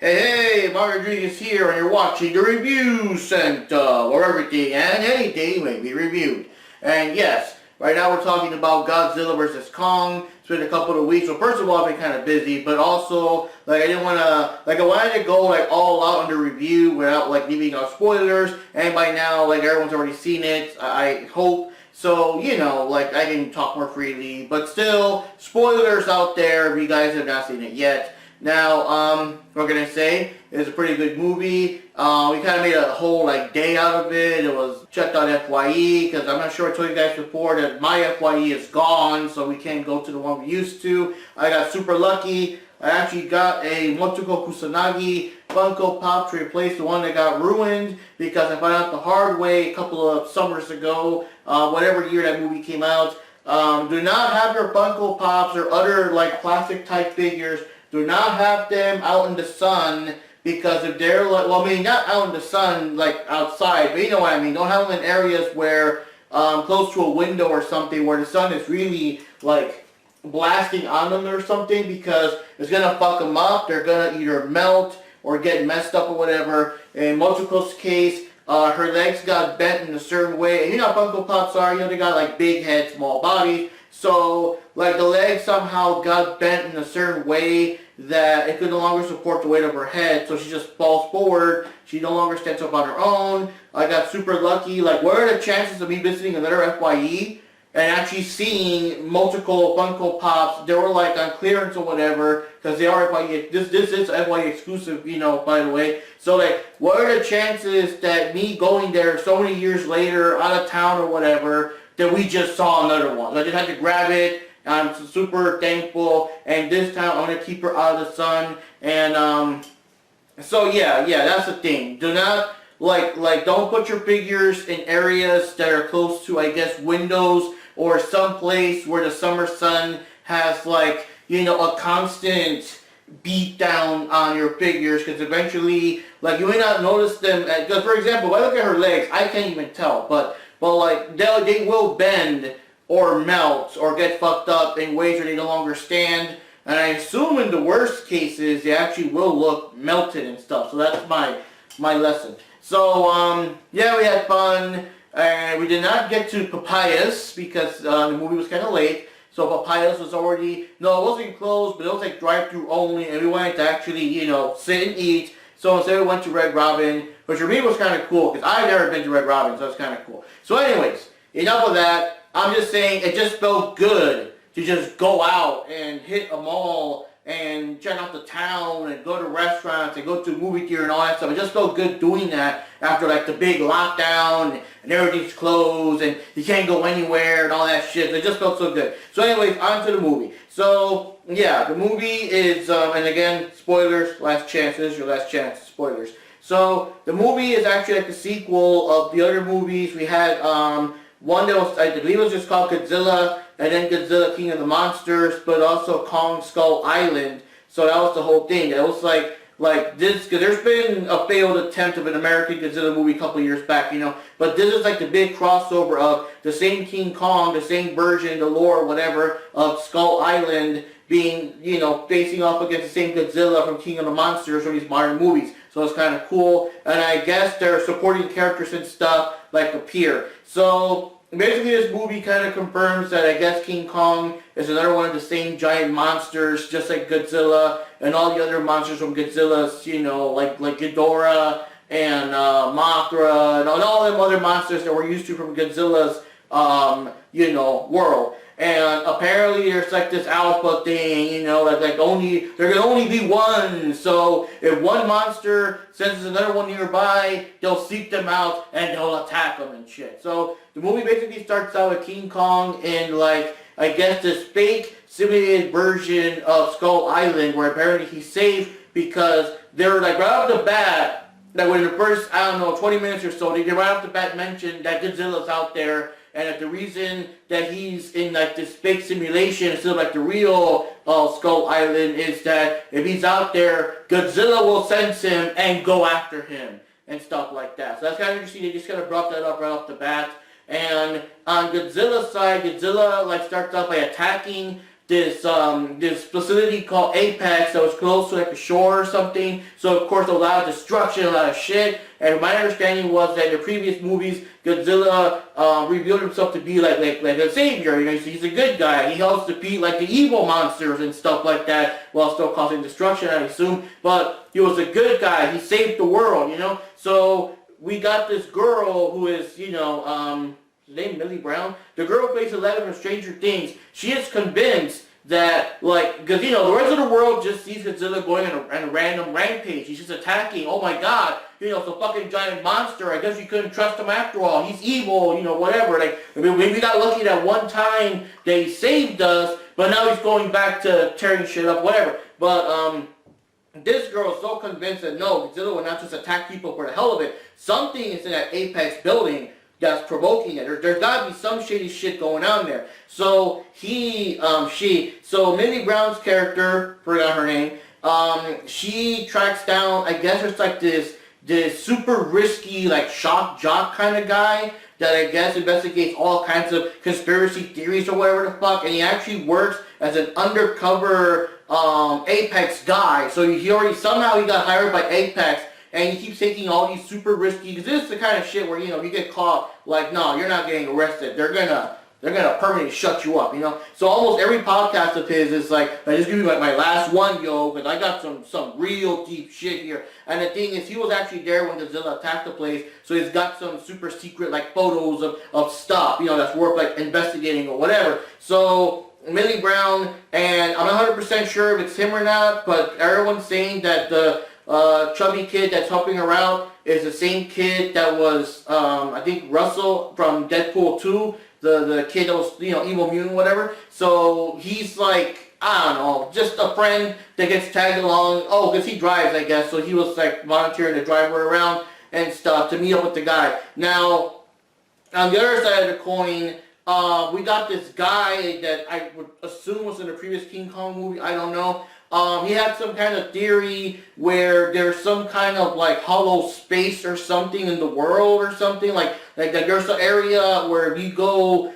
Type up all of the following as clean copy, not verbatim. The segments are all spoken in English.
Hey, Mario Rodriguez here, and you're watching the Review Center, where everything and anything may be reviewed. And yes, right now we're talking about Godzilla vs. Kong. It's been a couple of weeks. So first of all, I've been kind of busy, but also, I didn't want to, I wanted to go, all out on the review without, leaving out spoilers. And by now, everyone's already seen it, I hope. So, I can talk more freely. But still, spoilers out there if you guys have not seen it yet. Now, what can I say? It's a pretty good movie. We kind of made a whole day out of it. It was checked out FYE because I'm not sure I told you guys before that my FYE is gone, so we can't go to the one we used to. I got super lucky. I actually got a Motoko Kusanagi Funko Pop to replace the one that got ruined because I found out the hard way a couple of summers ago, whatever year that movie came out. Do not have your Funko Pops or other plastic type figures. Do not have them out in the sun, because if they're not out in the sun outside, but you know what I mean. Don't have them in areas where close to a window or something where the sun is really blasting on them or something, because it's gonna fuck them up. They're gonna either melt or get messed up or whatever. In Motoko's case, her legs got bent in a certain way, and you know how Funko Pops are. They got big heads, small bodies. So, the leg somehow got bent in a certain way that it could no longer support the weight of her head, so she just falls forward. She no longer stands up on her own. I got super lucky. What are the chances of me visiting another FYE and actually seeing multiple Funko Pops? They were on clearance or whatever, because they are FYE. This is FYE exclusive, by the way. So, what are the chances that me going there so many years later, out of town or whatever, that we just saw another one? So I just had to grab it. I'm super thankful, and this time I'm gonna keep her out of the sun. And so yeah, that's the thing. Do not don't put your figures in areas that are close to, I guess, windows or someplace where the summer sun has a constant beat down on your figures, because eventually you may not notice them. Because for example, if I look at her legs, I can't even tell, but they will bend or melt or get fucked up in ways where they no longer stand. And I assume in the worst cases, they actually will look melted and stuff. So that's my lesson. So, yeah, we had fun. And we did not get to Papayas because the movie was kind of late. So Papayas was already, no, it wasn't closed, but it was drive-through only. And we wanted to actually, sit and eat. So instead we went to Red Robin, which for me was kind of cool because I've never been to Red Robin, so it's kind of cool. So anyways, enough of that. I'm just saying it just felt good to just go out and hit a mall and check out the town and go to restaurants and go to a movie theater and all that stuff. It just felt good doing that after the big lockdown and everything's closed and you can't go anywhere and all that shit. It just felt so good. So anyways, on to the movie. So yeah, the movie is, and again, spoilers, last chance. This is your last chance, spoilers. So the movie is actually a sequel of the other movies. We had one that was, I believe it was just called Godzilla, and then Godzilla King of the Monsters, but also Kong Skull Island. So that was the whole thing. It was like this, because there's been a failed attempt of an American Godzilla movie a couple of years back, but this is the big crossover of the same King Kong, the same version, the lore, whatever, of Skull Island being, facing off against the same Godzilla from King of the Monsters from these modern movies. So it's kind of cool, and I guess their supporting characters and stuff appear. So basically this movie kind of confirms that I guess King Kong is another one of the same giant monsters, just like Godzilla and all the other monsters from Godzilla's, like Ghidorah and Mothra and all them other monsters that we're used to from Godzilla's, world. And apparently there's this alpha thing, there can only be one. So if one monster senses another one nearby, they'll seek them out and they'll attack them and shit. So the movie basically starts out with King Kong in I guess this fake simulated version of Skull Island, where apparently he's safe because they're right off the bat, within the first, 20 minutes or so, they right off the bat mention that Godzilla's out there. And that the reason that he's in this fake simulation instead of the real Skull Island is that if he's out there, Godzilla will sense him and go after him and stuff like that. So that's kind of interesting. They just kind of brought that up right off the bat. And on Godzilla's side, Godzilla starts off by attacking this facility called Apex that was close to like a shore or something. So of course a lot of destruction, a lot of shit. And my understanding was that in the previous movies, Godzilla revealed himself to be like a savior. You know, he's a good guy. He helps defeat like the evil monsters and stuff like that, while still causing destruction, I assume. But he was a good guy. He saved the world. You know, so we got this girl who is, you know, name Millie Brown. The girl who plays Eleven from Stranger Things. She is convinced that, like, because, you know, the rest of the world just sees Godzilla going on a random rampage. He's just attacking. Oh my god, you know, it's a fucking giant monster. I guess you couldn't trust him after all. He's evil, you know, whatever. Like, I mean, we got lucky that one time they saved us, but now he's going back to tearing shit up, whatever. But, this girl is so convinced that no, Godzilla will not just attack people for the hell of it. Something is in that Apex building that's provoking it. There's gotta be some shady shit going on there. So so Millie Brown's character, forgot her name, she tracks down, I guess it's like this super risky, like shock jock kind of guy that I guess investigates all kinds of conspiracy theories or whatever the fuck, and he actually works as an undercover Apex guy. So he already, somehow he got hired by Apex, and he keeps taking all these super risky, because this is the kind of shit where, you know, you get caught, like, no, you're not getting arrested. They're gonna permanently shut you up, you know? So almost every podcast of his is like, just give me like my last one, yo, because I got some real deep shit here. And the thing is, he was actually there when Godzilla attacked the place, so he's got some super secret, like, photos of stuff, you know, that's worth, like, investigating or whatever. So Millie Brown, and I'm not 100% sure if it's him or not, but everyone's saying that the chubby kid that's helping her out is the same kid that was, I think, Russell from Deadpool 2, the kid that was, you know, evil mutant, whatever. So he's like, I don't know, just a friend that gets tagged along. Oh, because he drives, I guess, so he was like volunteering to drive her around and stuff to meet up with the guy. Now, on the other side of the coin, we got this guy that I would assume was in the previous King Kong movie, I don't know. He had some kind of theory where there's some kind of like hollow space or something in the world or something, like there's an area where if you go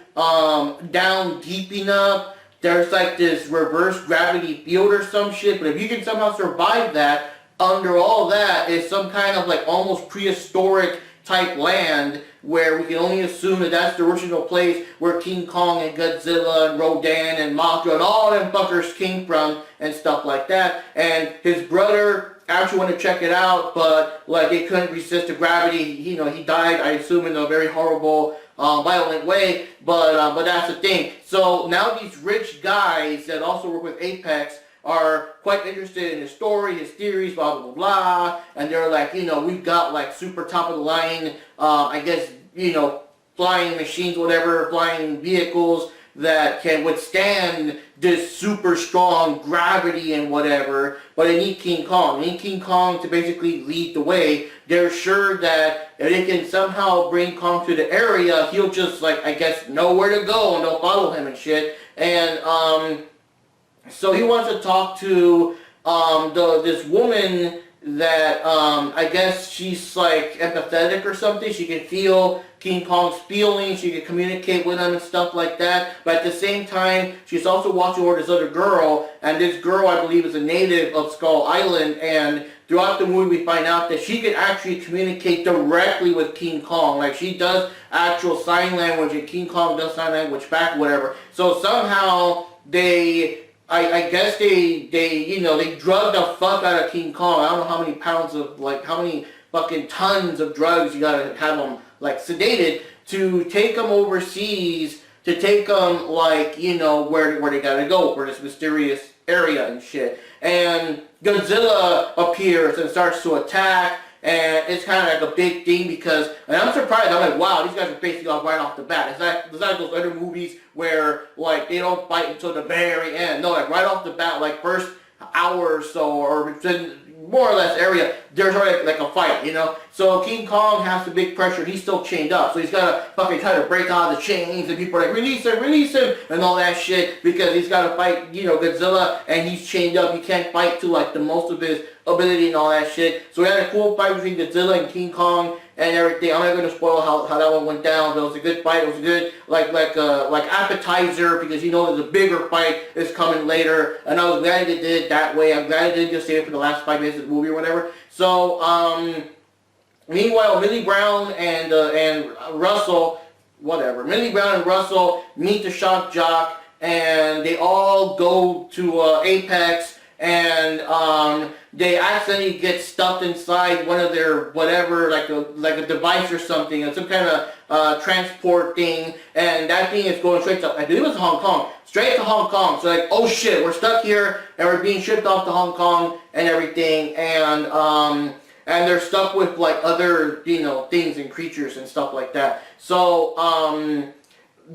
down deep enough, there's like this reverse gravity field or some shit, but if you can somehow survive that, under all that is some kind of like almost prehistoric type land where we can only assume that that's the original place where King Kong and Godzilla and Rodan and Mothra and all them fuckers came from and stuff like that. And his brother actually wanted to check it out, but like it couldn't resist the gravity. You know, he died, I assume, in a very horrible, violent way. But that's the thing. So now these rich guys that also work with Apex are quite interested in his story, his theories, blah, blah, blah, and they're like, you know, we've got like super top of the line, I guess, you know, flying machines, whatever, flying vehicles that can withstand this super strong gravity and whatever, but they need King Kong. They need King Kong to basically lead the way. They're sure that if they can somehow bring Kong to the area, he'll just, like, I guess, know where to go and they'll follow him and shit. And, so he wants to talk to this woman that I guess she's like empathetic or something. She can feel King Kong's feelings. She can communicate with him and stuff like that. But at the same time, she's also watching over this other girl. And this girl, I believe, is a native of Skull Island. And throughout the movie, we find out that she can actually communicate directly with King Kong. Like, she does actual sign language and King Kong does sign language back, whatever. So somehow I guess they you know, they drugged the fuck out of King Kong. I don't know how many pounds of, like, how many fucking tons of drugs you gotta have him, like, sedated to take him overseas, to take him, like, you know, where they gotta go, for this mysterious area and shit. And Godzilla appears and starts to attack, and it's kind of like a big thing because, and I'm surprised, I'm like, wow, these guys are facing off right off the bat. It's like those other movies where, like, they don't fight until the very end. No, like, right off the bat, like, first hour or so, or within more or less area, there's already like a fight, you know? So King Kong has the big pressure, he's still chained up, so he's gotta fucking try to break out of the chains, and people are like, release him, and all that shit, because he's gotta fight, you know, Godzilla, and he's chained up, he can't fight to like the most of his ability and all that shit. So we had a cool fight between Godzilla and King Kong and everything. I'm not going to spoil how that one went down, but it was a good fight. It was a good like appetizer, because you know there's a bigger fight is coming later. And I was glad they did it that way. I'm glad they didn't just save it for the last 5 minutes of the movie or whatever. So meanwhile, Millie Brown and Russell, Millie Brown and Russell meet the shock jock, and they all go to Apex, and they accidentally get stuffed inside one of their whatever, like a device or something, some kind of transport thing, and that thing is going straight to, I believe it was Hong Kong, straight to Hong Kong. So like, oh shit, we're stuck here, and we're being shipped off to Hong Kong and everything, and they're stuck with like other, you know, things and creatures and stuff like that. So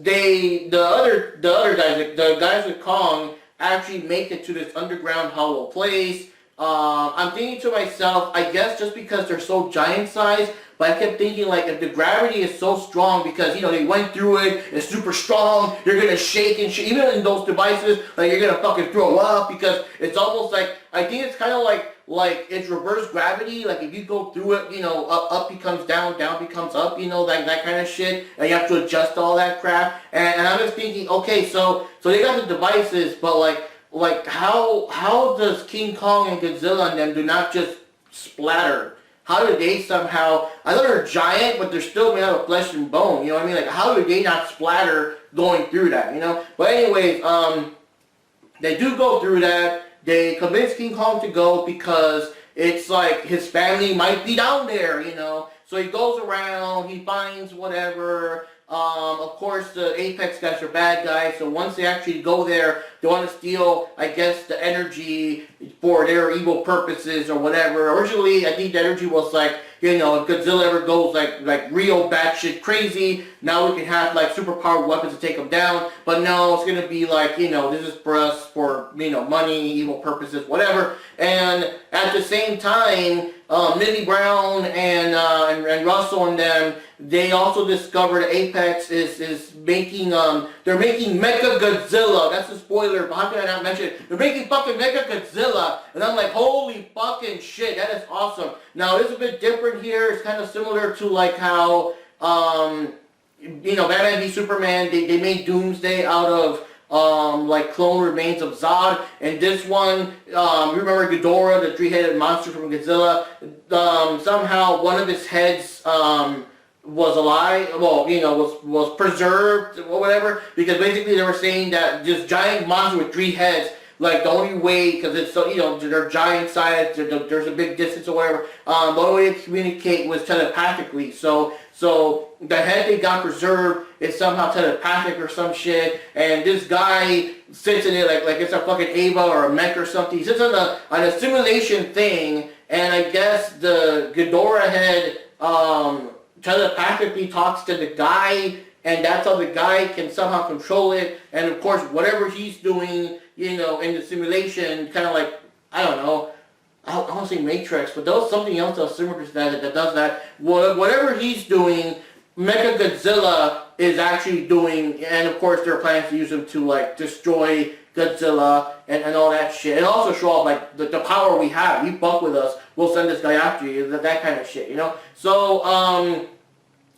the other guys, the guys with Kong, actually make it to this underground hollow place. I'm thinking to myself, I guess just because they're so giant sized, but I kept thinking like, if the gravity is so strong, because you know they went through it, it's super strong, you're gonna shake and shit, even in those devices, like you're gonna fucking throw up, because it's almost like, I think it's kind of like it's reverse gravity, like if you go through it, you know, up becomes down, down becomes up, you know, that kind of shit, and you have to adjust all that crap, and I'm just thinking, okay, so they got the devices, but like how does King Kong and Godzilla and them do not just splatter? How do they somehow, I know they're giant, but they're still made out of flesh and bone, you know what I mean? Like, how do they not splatter going through that, you know? But anyways, they do go through that. They convince King Kong to go because it's like his family might be down there, you know? So he goes around, he finds whatever. Of course, the Apex guys are bad guys, so once they actually go there, they want to steal, I guess, the energy for their evil purposes or whatever. Originally, I think the energy was like, you know, if Godzilla ever goes like real batshit crazy, now we can have like superpowered weapons to take him down. But no, it's gonna be like, you know, this is for us, for, you know, money, evil purposes, whatever. And at the same time, Millie Brown and Russell and them, they also discovered Apex is making, they're making Mecha Godzilla. That's a spoiler, but how can I not mention it? They're making fucking Mecha Godzilla, and I'm like, holy fucking shit, that is awesome. Now, it's a bit different here. It's kind of similar to like how, you know, Batman v Superman, they made Doomsday out of like clone remains of Zod, and this one, you remember Ghidorah, the three-headed monster from Godzilla, somehow one of his heads was alive, well, you know, was preserved or whatever, because basically they were saying that this giant monster with 3 heads, like the only way, because it's so, you know, they're giant size, there's a big distance or whatever, the only way to communicate was telepathically. So the head they got preserved is somehow telepathic or some shit, and this guy sits in it like it's a fucking Ava or a mech or something. He sits on a simulation thing, and I guess the Ghidorah head telepathically talks to the guy, and that's how the guy can somehow control it. And of course, whatever he's doing, you know, in the simulation, kind of like, I don't know, I don't want to say Matrix, but there's something else that's similar to that does that. Whatever he's doing, Mecha Godzilla is actually doing, and of course there are plans to use him to like destroy Godzilla and all that shit. And also show off like the power we have. You fuck with us, we'll send this guy after you, that kind of shit, you know? So,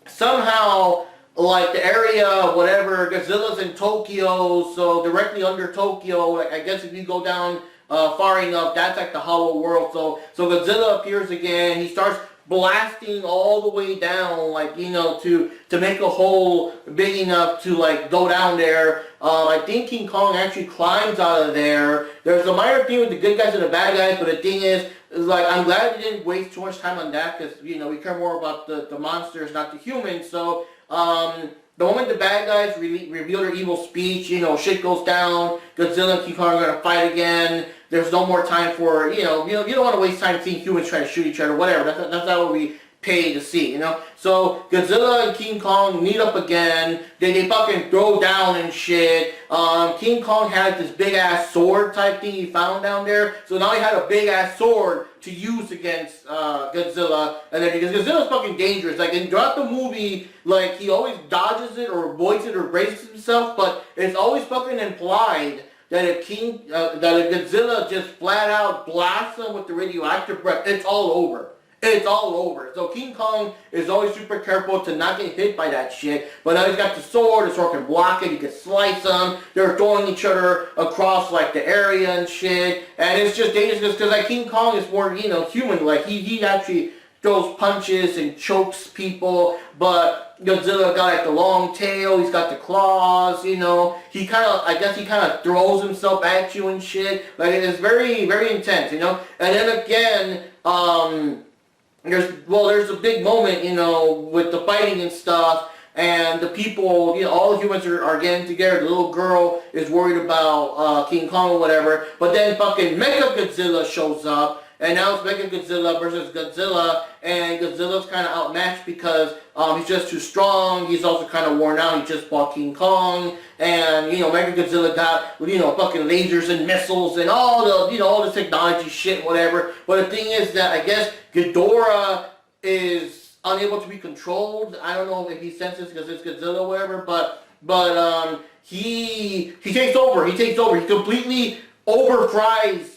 somehow, like the area, whatever, Godzilla's in Tokyo, so directly under Tokyo, like I guess if you go down far enough, that's like the hollow world. So Godzilla appears again, he starts blasting all the way down, like, you know, to make a hole big enough to like go down there. I think King Kong actually climbs out of there. There's a minor thing with the good guys and the bad guys, but the thing is like, I'm glad we didn't waste too much time on that, because, you know, we care more about the monsters, not the humans. So the moment the bad guys reveal their evil speech, you know, shit goes down, Godzilla and King Kong are gonna fight again. There's no more time for, you don't want to waste time seeing humans trying to shoot each other, whatever. That's not what we pay to see, you know? So Godzilla and King Kong meet up again. They fucking throw down and shit. King Kong had this big ass sword type thing he found down there. So now he had a big ass sword to use against Godzilla. And then because Godzilla's fucking dangerous. Like throughout the movie, like he always dodges it or avoids it or braces himself, but it's always fucking implied that if Godzilla just flat out blasts him with the radioactive breath, it's all over. It's all over. So King Kong is always super careful to not get hit by that shit. But now he's got the sword can block it, he can slice them. They're throwing each other across like the area and shit. And it's just dangerous because like King Kong is more, you know, human. Like he actually throws punches and chokes people. But Godzilla got like the long tail, he's got the claws, you know. I guess he kind of throws himself at you and shit. Like it is very, very intense, you know. And then again, there's a big moment, you know, with the fighting and stuff, and the people, you know, all the humans are getting together. The little girl is worried about King Kong or whatever, but then fucking Mechagodzilla shows up, and now it's Mechagodzilla versus Godzilla, and Godzilla's kind of outmatched because he's just too strong. He's also kind of worn out. He just fought King Kong, and you know, Mechagodzilla got, you know, fucking lasers and missiles and all the, you know, all the technology shit and whatever. But the thing is that I guess Ghidorah is unable to be controlled. I don't know if he senses because it's Godzilla or whatever, but he takes over. He completely overfries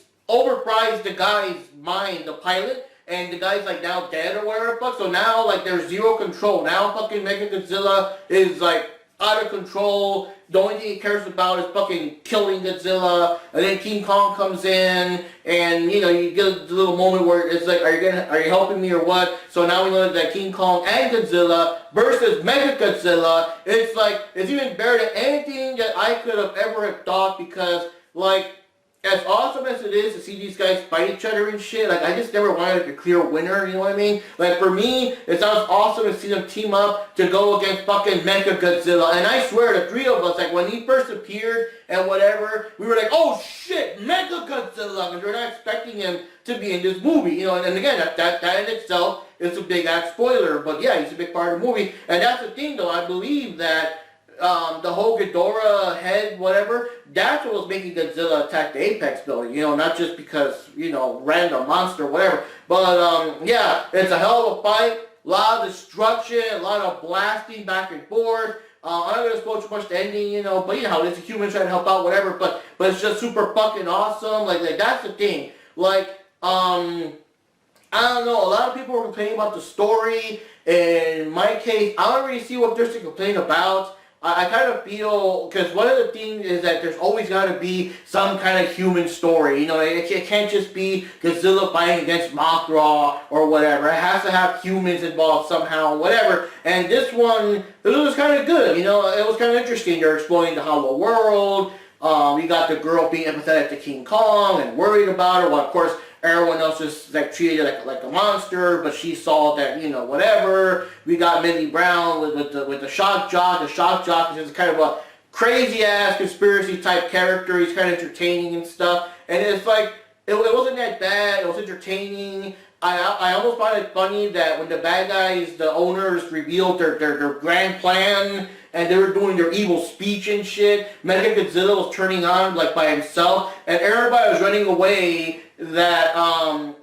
the guy's mind, the pilot, and the guy's like now dead or whatever. Fuck. So now like there's zero control. Now fucking Mechagodzilla is like out of control. The only thing he cares about is fucking killing Godzilla. And then King Kong comes in, and you know, you get a little moment where it's like, are you helping me or what? So now we know that King Kong and Godzilla versus Mechagodzilla. It's like, it's even better than anything that I could have ever have thought, because like, as awesome as it is to see these guys fight each other and shit, like I just never wanted like a clear winner, you know what I mean? Like for me, it sounds awesome to see them team up to go against fucking Mechagodzilla. And I swear the three of us, like when he first appeared and whatever, we were like, oh shit, Mechagodzilla, because we're not expecting him to be in this movie, you know. And again, that in itself is a big ass spoiler, but yeah, he's a big part of the movie. And that's the thing though, I believe that the whole Ghidorah head, whatever, that's what was making Godzilla attack the Apex building, you know, not just because, you know, random monster or whatever. But, yeah, it's a hell of a fight, a lot of destruction, a lot of blasting back and forth. I'm not going to spoil too much the ending, you know, but you know, it's a human trying to help out, whatever, but it's just super fucking awesome. Like that's the thing. Like, I don't know, a lot of people were complaining about the story. In my case, I don't really see what there's to complain about. I kind of feel, because one of the things is that there's always got to be some kind of human story. You know, it can't just be Godzilla fighting against Mothra or whatever. It has to have humans involved somehow, whatever. And this one, it was kind of good. You know, it was kind of interesting. They're exploring the Hollow World. You got the girl being empathetic to King Kong and worried about her. Well, of course, everyone else just like treated it like a monster, but she saw that, you know, whatever. We got Millie Brown with the shock jock. The shock jock is kind of a crazy ass conspiracy type character. He's kind of entertaining and stuff. And it's like, it wasn't that bad. It was entertaining. I almost find it funny that when the bad guys, the owners, revealed their grand plan and they were doing their evil speech and shit, Mechagodzilla was turning on like by himself, and everybody was running away. That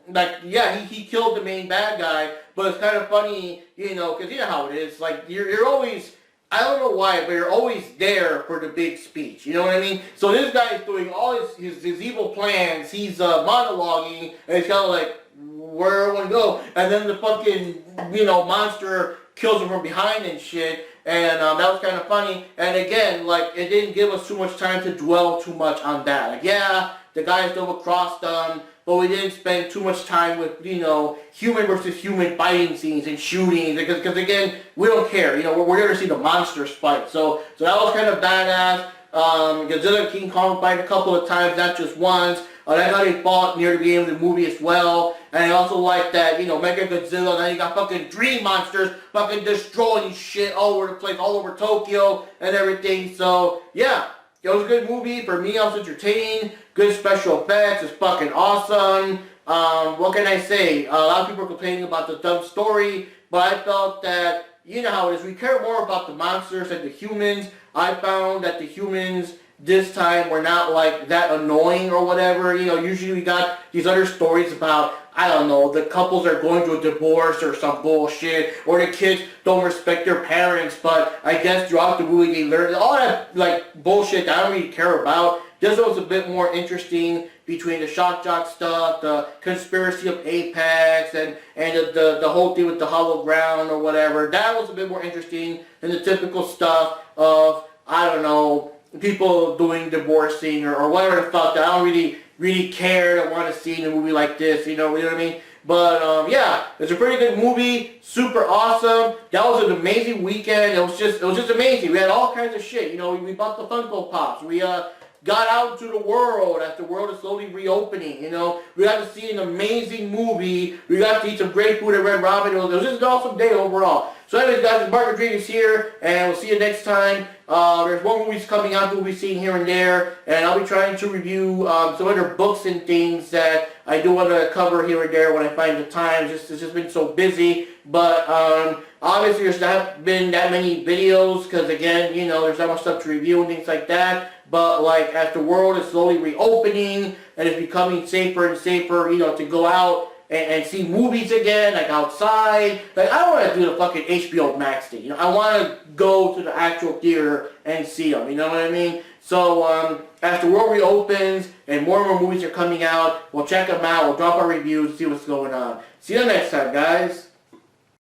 like yeah, he killed the main bad guy, but it's kind of funny, you know, because you know how it is. Like you're always, I don't know why, but you're always there for the big speech. You know what I mean? So this guy is doing all his evil plans. He's monologuing, and he's kind of like, where do I go? And then the fucking, you know, monster kills him from behind and shit. And that was kind of funny. And again, like, it didn't give us too much time to dwell too much on that. Like, yeah, the guys double crossed them, but we didn't spend too much time with, you know, human versus human fighting scenes and shooting, because again, we don't care. You know, we're here to see the monsters fight. So that was kind of badass. Godzilla and King Kong fight a couple of times, not just once. That's how they fought near the beginning of the movie as well. And I also like that, you know, Mechagodzilla, now you got fucking dream monsters fucking destroying shit all over the place, all over Tokyo and everything. So, yeah, it was a good movie. For me, I was entertained. Good special effects. It's fucking awesome. what can I say? A lot of people are complaining about the dumb story, but I felt that, you know how it is, we care more about the monsters than the humans. I found that the humans this time were not like that annoying or whatever. You know, usually we got these other stories about, I don't know, the couples are going through a divorce or some bullshit, or the kids don't respect their parents, but I guess throughout the movie they learn all that like bullshit that I don't really care about. This was a bit more interesting between the shock jock stuff, the conspiracy of Apex, and the whole thing with the hollow ground or whatever. That was a bit more interesting than the typical stuff of, I don't know, people doing divorcing or whatever the fuck that I don't really care to want to see in a movie like this, you know what I mean? But yeah, it's a pretty good movie, super awesome. That was an amazing weekend. It was just amazing. We had all kinds of shit. You know, we bought the Funko Pops. We got out to the world as the world is slowly reopening. You know, we got to see an amazing movie. We got to eat some great food at Red Robin. It was just an awesome day overall. So anyways, guys, Mark Rodriguez here, and we'll see you next time. There's more movies coming out that we'll be seeing here and there, and I'll be trying to review some other books and things that I do want to cover here and there when I find the time. It's just been so busy, but obviously there's not been that many videos because, again, you know, there's not much stuff to review and things like that. But like as the world is slowly reopening and it's becoming safer and safer, you know, to go out and see movies again, like outside. Like, I don't want to do the fucking HBO Max thing. You know, I want to go to the actual theater and see them. You know what I mean? So, as the world reopens and more movies are coming out, we'll check them out. We'll drop our reviews, see what's going on. See you next time, guys.